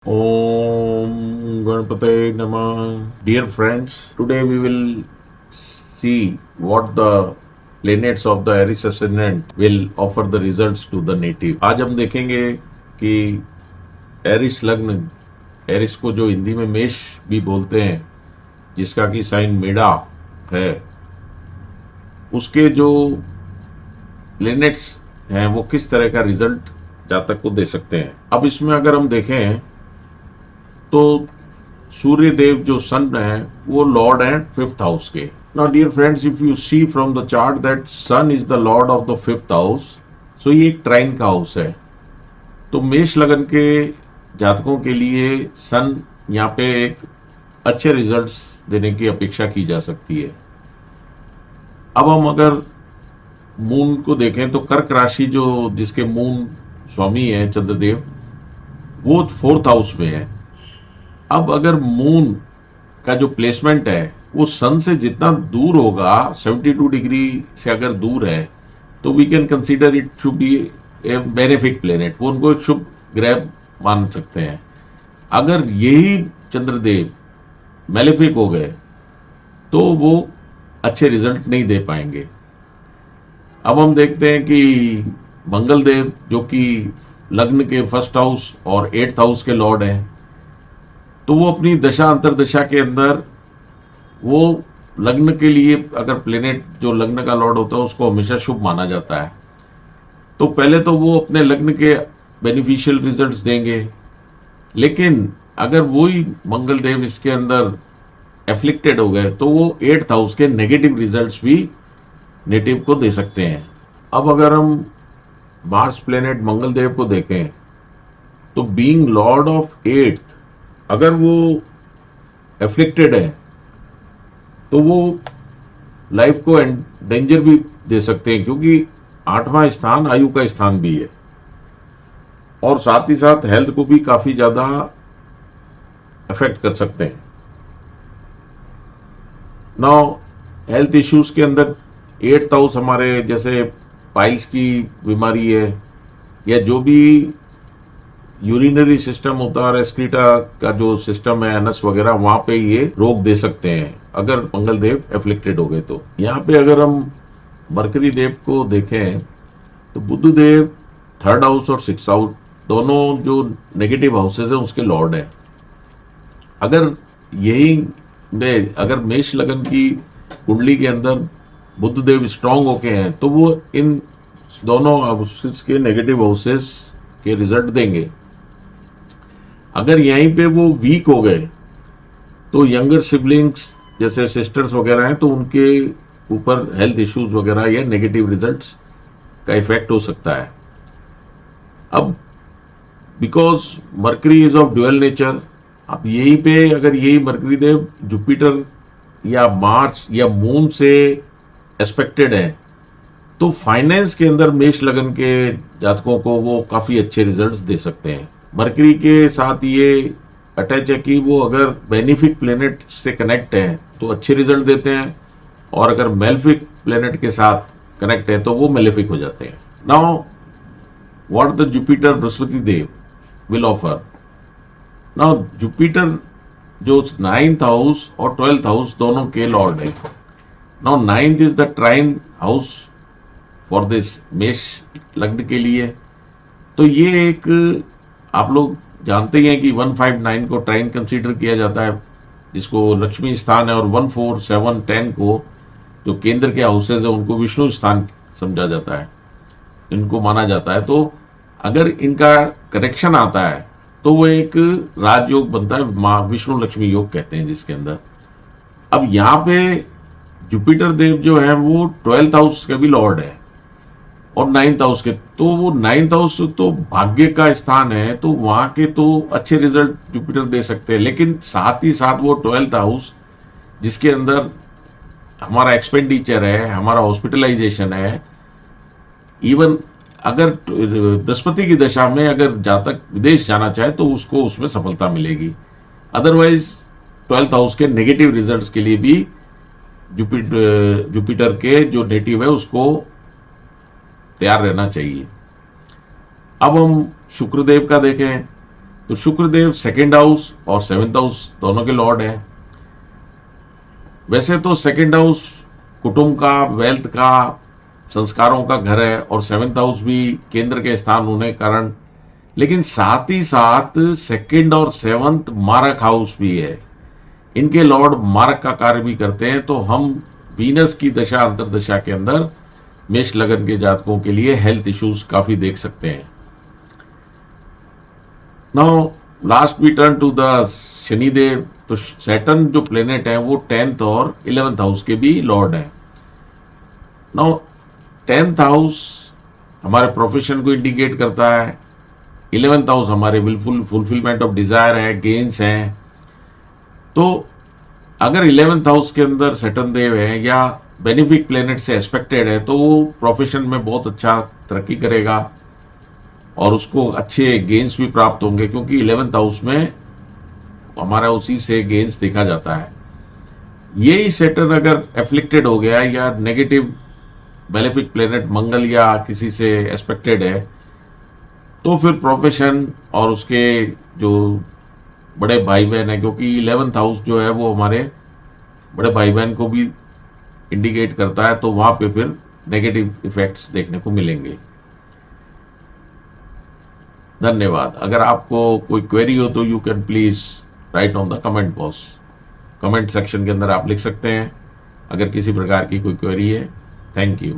Om Ganpate Namah. Dear friends, today we will see what the planets of the Aries ascendant will offer the results to the native. आज हम देखेंगे कि Eris लग्न, Eris को जो हिंदी में मेष भी बोलते हैं, जिसका कि साइन मेढ़ा है, उसके जो प्लेनेट्स हैं वो किस तरह का रिजल्ट जातक को दे सकते हैं। अब इसमें अगर हम देखें तो सूर्य देव जो सन है वो लॉर्ड है फिफ्थ हाउस के। Now dear friends, if you see from the chart that sun is the lord of the fifth house, so ये एक ट्राइन का हाउस है। तो मेष लगन के जातकों के लिए सन यहाँ पे एक अच्छे रिजल्ट्स देने की अपेक्षा की जा सकती है। अब हम अगर मून को देखें तो कर्क राशि जो जिसके मून स्वामी है चंद्रदेव, वो फोर्थ हाउस में है। अब अगर मून का जो प्लेसमेंट है वो सन से जितना दूर होगा, 72 डिग्री से अगर दूर है, तो we can consider it should be a benefic planet. वो उनको एक शुभ ग्रह मान सकते हैं। अगर यही चंद्रदेव मेलेफिक हो गए तो वो अच्छे रिजल्ट नहीं दे पाएंगे। अब हम देखते हैं कि मंगल देव जो कि लग्न के फर्स्ट हाउस और एट्थ हाउस के लॉर्ड हैं, तो वो अपनी दशा अंतरदशा के अंदर वो लग्न के लिए, अगर प्लेनेट जो लग्न का लॉर्ड होता है उसको हमेशा शुभ माना जाता है, तो पहले तो वो अपने लग्न के बेनिफिशियल रिजल्ट्स देंगे। लेकिन अगर वही मंगल देव इसके अंदर एफ्लिक्टेड हो गए तो वो एट्थ हाउस के नेगेटिव रिजल्ट्स भी नेटिव को दे सकते हैं। अब अगर हम मार्स प्लेनेट मंगल देव को देखें तो बीइंग लॉर्ड ऑफ एट्थ, अगर वो एफ्लिक्टेड है तो वो लाइफ को डेंजर भी दे सकते हैं, क्योंकि आठवां स्थान आयु का स्थान भी है और साथ ही साथ हेल्थ को भी काफी ज्यादा अफेक्ट कर सकते हैं। नाउ हेल्थ इश्यूज के अंदर एट्थ हाउस हमारे जैसे पाइल्स की बीमारी है, या जो भी यूरिनरी सिस्टम होता है, रेस्क्रीटा का जो सिस्टम है, एनस वगैरह, वहां पे ये रोग दे सकते हैं अगर मंगल देव एफ्लिक्टेड हो गए। तो यहाँ पे अगर हम मरकरी देव को देखें तो बुध देव थर्ड हाउस और सिक्स हाउस दोनों जो नेगेटिव हाउसेज है उसके लॉर्ड है। अगर यही में अगर मेष लगन की कुंडली के अंदर बुध देव स्ट्रांग होके हैं तो वो इन दोनों हाउसेज के नेगेटिव हाउसेज के रिजल्ट देंगे। अगर यहीं पे वो वीक हो गए तो यंगर सिबलिंग्स जैसे सिस्टर्स वगैरह हैं तो उनके ऊपर हेल्थ इश्यूज वगैरह या नेगेटिव रिजल्ट्स का इफेक्ट हो सकता है। अब because mercury is of dual nature, अब यहीं पे अगर यही मरकरी देव जुपिटर या मार्स या मून से एस्पेक्टेड है तो फाइनेंस के अंदर मेष लगन के जातकों को वो काफी अच्छे रिजल्ट्स दे सकते हैं। मरकरी के साथ ये अटैच है कि वो अगर बेनिफिक प्लेनेट से कनेक्ट है तो अच्छे रिजल्ट देते हैं, और अगर मेलेफिक प्लेनेट के साथ कनेक्ट है तो वो मेलेफिक हो जाते हैं। Now what the Jupiter Brihaspati dev will offer. Now Jupiter जो नाइन्थ हाउस और ट्वेल्थ हाउस दोनों के लॉर्ड है। Now ninth is the trine house for this मेष लग्न के लिए। तो ये एक, आप लोग जानते ही हैं कि 159 को ट्राइन कंसीडर किया जाता है, जिसको लक्ष्मी स्थान है, और 1 4 7 10 को जो केंद्र के हाउसेज है उनको विष्णु स्थान समझा जाता है, इनको माना जाता है। तो अगर इनका कनेक्शन आता है तो वो एक राजयोग बनता है, माँ विष्णु लक्ष्मी योग कहते हैं जिसके अंदर। अब यहाँ पे जुपिटर देव जो है वो 12th हाउस के भी लॉर्ड है और 9th हाउस के, तो वो 9th हाउस तो भाग्य का स्थान है, तो वहां के तो अच्छे रिजल्ट जुपिटर दे सकते हैं। लेकिन साथ ही साथ वो 12th हाउस जिसके अंदर हमारा एक्सपेंडिचर है, हमारा हॉस्पिटलाइजेशन है, इवन अगर बृहस्पति की दशा में अगर जातक विदेश जाना चाहे तो उसको उसमें सफलता मिलेगी। अदरवाइज 12th हाउस के नेगेटिव रिजल्ट्स के लिए भी जुपिटर के जो नेटिव है उसको तैयार रहना चाहिए। अब हम शुक्रदेव का देखें तो शुक्रदेव सेकेंड हाउस और सेवेंथ हाउस दोनों के लॉर्ड हैं। वैसे तो सेकेंड हाउस कुटुंब का, वेल्थ का, संस्कारों का घर है, और सेवेंथ हाउस भी केंद्र के स्थान होने के कारण, लेकिन साथ ही साथ सेकेंड और सेवंथ मारक हाउस भी है। इनके लॉर्ड मारक का कार्य भी करते हैं। तो हम वीनस की दशा अंतरदशा के अंदर मेष लगन के जातकों के लिए हेल्थ इश्यूज काफी देख सकते हैं। Now last we turn to the Shanidev. तो सैटर्न जो प्लेनेट है वो 10th और 11th हाउस के भी लॉर्ड है। नाउ 10th हाउस हमारे प्रोफेशन को इंडिकेट करता है, 11th हाउस हमारे बिल्कुल फुलफिलमेंट ऑफ डिजायर है, गेन्स हैं। तो अगर 11th हाउस के अंदर सैटर्न देव है या बेनिफिक प्लेनेट से एक्सपेक्टेड है तो वो प्रोफेशन में बहुत अच्छा तरक्की करेगा और उसको अच्छे गेन्स भी प्राप्त होंगे, क्योंकि 11th हाउस में हमारा उसी से गेन्स देखा जाता है। यही सैटर्न अगर एफ्लिक्टेड हो गया या नेगेटिव बेनिफिक प्लेनेट मंगल या किसी से एक्सपेक्टेड है तो फिर प्रोफेशन और उसके जो बड़े भाई बहन है, क्योंकि 11th हाउस जो है वो हमारे बड़े भाई बहन को भी इंडिकेट करता है, तो वहां पे फिर नेगेटिव इफेक्ट्स देखने को मिलेंगे। धन्यवाद। अगर आपको कोई क्वेरी हो तो you can please right on the comment box. Comment section के अंदर आप लिख सकते हैं अगर किसी प्रकार की कोई क्वेरी है। Thank you.